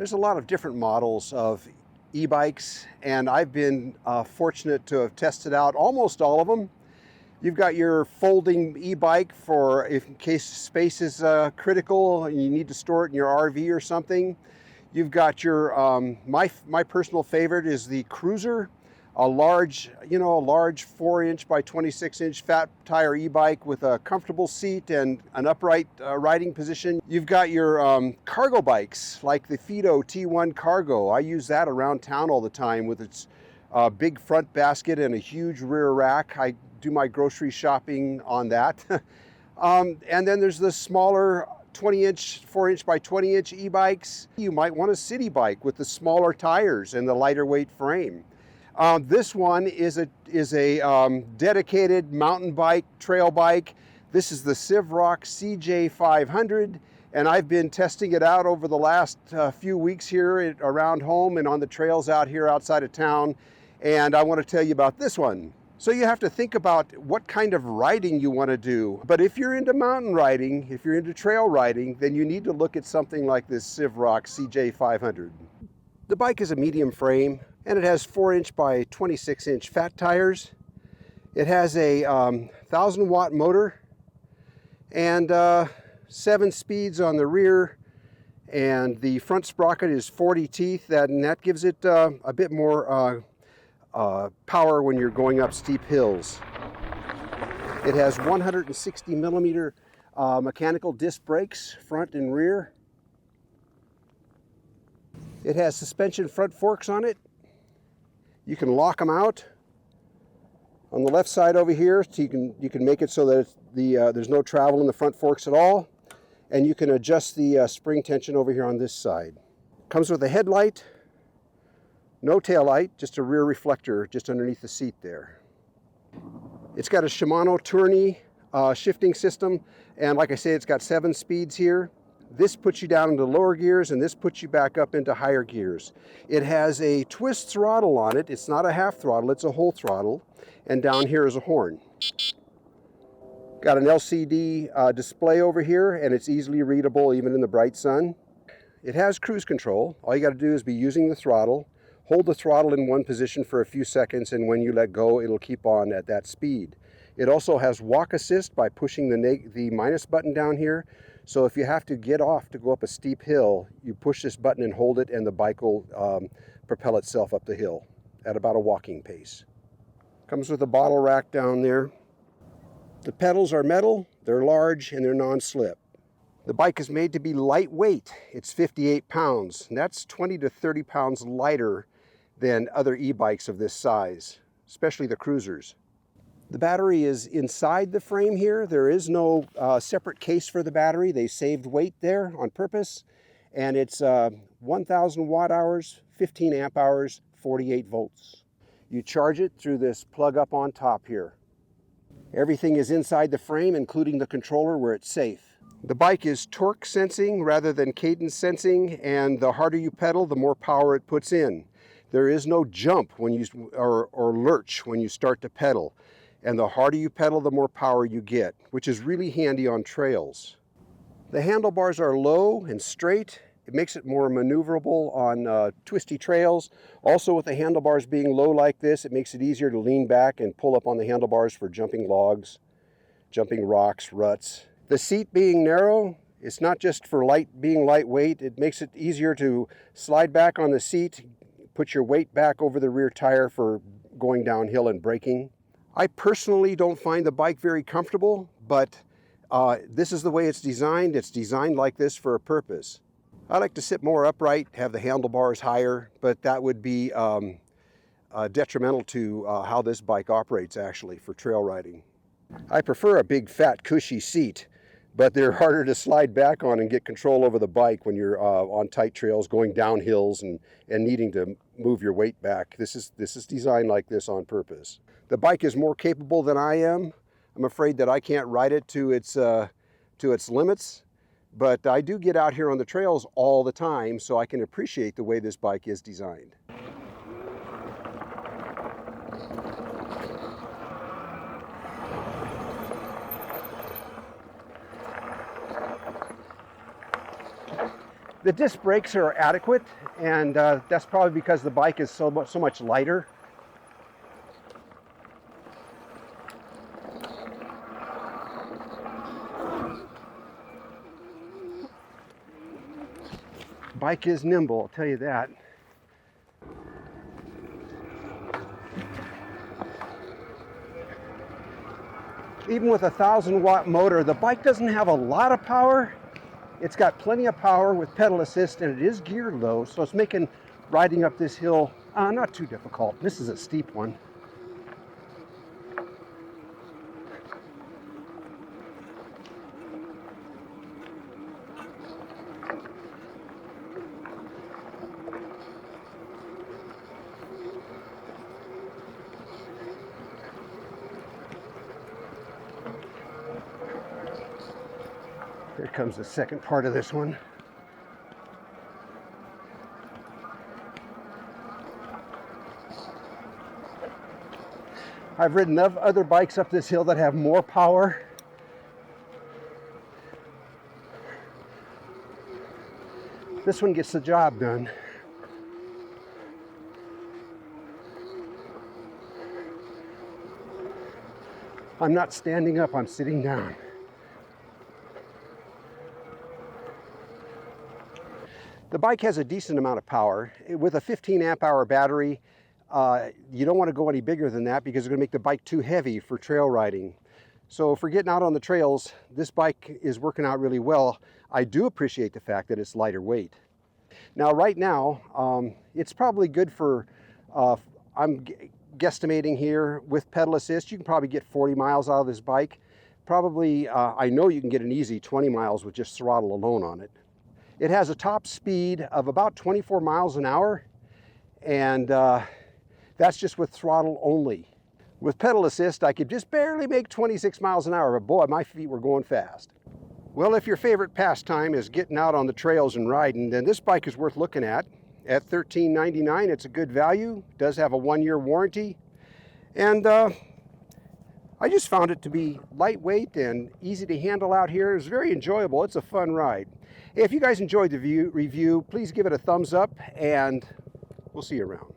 There's a lot of different models of e-bikes, and I've been fortunate to have tested out almost all of them. You've got your folding e-bike for in case space is critical and you need to store it in your RV or something. You've got your, my personal favorite is the Cruiser, a large 4-inch by 26-inch fat tire e-bike with a comfortable seat and an upright riding position. You've got your cargo bikes like the Fido T1 Cargo. I use that around town all the time with its big front basket and a huge rear rack. I do my grocery shopping on that. And then there's the smaller 4-inch by 20-inch e-bikes. You might want a city bike with the smaller tires and the lighter weight frame. This one is a dedicated mountain bike, trail bike. This is the Sivrock CJ500, and I've been testing it out over the last few weeks here around home and on the trails out here outside of town, and I want to tell you about this one. So you have to think about what kind of riding you want to do. But if you're into mountain riding, if you're into trail riding, then you need to look at something like this Sivrock CJ500. The bike is a medium frame, and it has 4-inch by 26-inch fat tires. It has a 1,000-watt motor and 7 speeds on the rear, and the front sprocket is 40 teeth, and that gives it a bit more power when you're going up steep hills. It has 160 millimeter mechanical disc brakes, front and rear. It has suspension front forks on it. You can lock them out on the left side over here, so you can make it so that there's no travel in the front forks at all, and you can adjust the spring tension over here on this side. Comes with a headlight, no tail light, just a rear reflector just underneath the seat there. It's got a Shimano Tourney shifting system, and like I say, it's got 7 speeds here. This puts you down into lower gears, and this puts you back up into higher gears. It has a twist throttle on it. It's not a half throttle, it's a whole throttle. And down here is a horn. Got an LCD display over here, and it's easily readable even in the bright sun. It has cruise control. All you got to do is be using the throttle. Hold the throttle in one position for a few seconds, and when you let go, it'll keep on at that speed. It also has walk assist by pushing the minus button down here. So if you have to get off to go up a steep hill, you push this button and hold it, and the bike will propel itself up the hill at about a walking pace. Comes with a bottle rack down there. The pedals are metal, they're large, and they're non-slip. The bike is made to be lightweight. It's 58 pounds, and that's 20 to 30 pounds lighter than other e-bikes of this size, especially the cruisers. The battery is inside the frame here. There is no separate case for the battery. They saved weight there on purpose. And it's 1,000 watt hours, 15 amp hours, 48 volts. You charge it through this plug up on top here. Everything is inside the frame, including the controller where it's safe. The bike is torque sensing rather than cadence sensing, and the harder you pedal, the more power it puts in. There is no jump when you or lurch when you start to pedal. And the harder you pedal, the more power you get, which is really handy on trails. The handlebars are low and straight. It makes it more maneuverable on twisty trails. Also, with the handlebars being low like this, it makes it easier to lean back and pull up on the handlebars for jumping logs, jumping rocks, ruts. The seat being narrow, it's not just for being lightweight. It makes it easier to slide back on the seat, put your weight back over the rear tire for going downhill and braking. I personally don't find the bike very comfortable, but this is the way it's designed. It's designed like this for a purpose. I like to sit more upright, have the handlebars higher, but that would be detrimental to how this bike operates actually for trail riding. I prefer a big, fat, cushy seat, but they're harder to slide back on and get control over the bike when you're on tight trails, going down hills and needing to move your weight back. This is designed like this on purpose. The bike is more capable than I am. I'm afraid that I can't ride it to its limits, but I do get out here on the trails all the time, so I can appreciate the way this bike is designed. The disc brakes are adequate, and that's probably because the bike is so much lighter. Bike is nimble, I'll tell you that. Even with a 1,000-watt motor, the bike doesn't have a lot of power. It's got plenty of power with pedal assist, and it is geared low, so it's making riding up this hill not too difficult. This is a steep one. Here comes the second part of this one. I've ridden other bikes up this hill that have more power. This one gets the job done. I'm not standing up, I'm sitting down. The bike has a decent amount of power. With a 15 amp hour battery, you don't want to go any bigger than that because it's going to make the bike too heavy for trail riding. So if we're getting out on the trails, this bike is working out really well. I do appreciate the fact that it's lighter weight. Now, right now, it's probably good for, I'm guesstimating here with pedal assist, you can probably get 40 miles out of this bike. Probably, I know you can get an easy 20 miles with just throttle alone on it. It has a top speed of about 24 miles an hour, and that's just with throttle only. With pedal assist, I could just barely make 26 miles an hour, but boy, my feet were going fast. Well, if your favorite pastime is getting out on the trails and riding, then this bike is worth looking at. At $13.99, it's a good value. It does have a 1-year warranty, and I just found it to be lightweight and easy to handle out here. It's very enjoyable. It's a fun ride. If you guys enjoyed the review, please give it a thumbs up, and we'll see you around.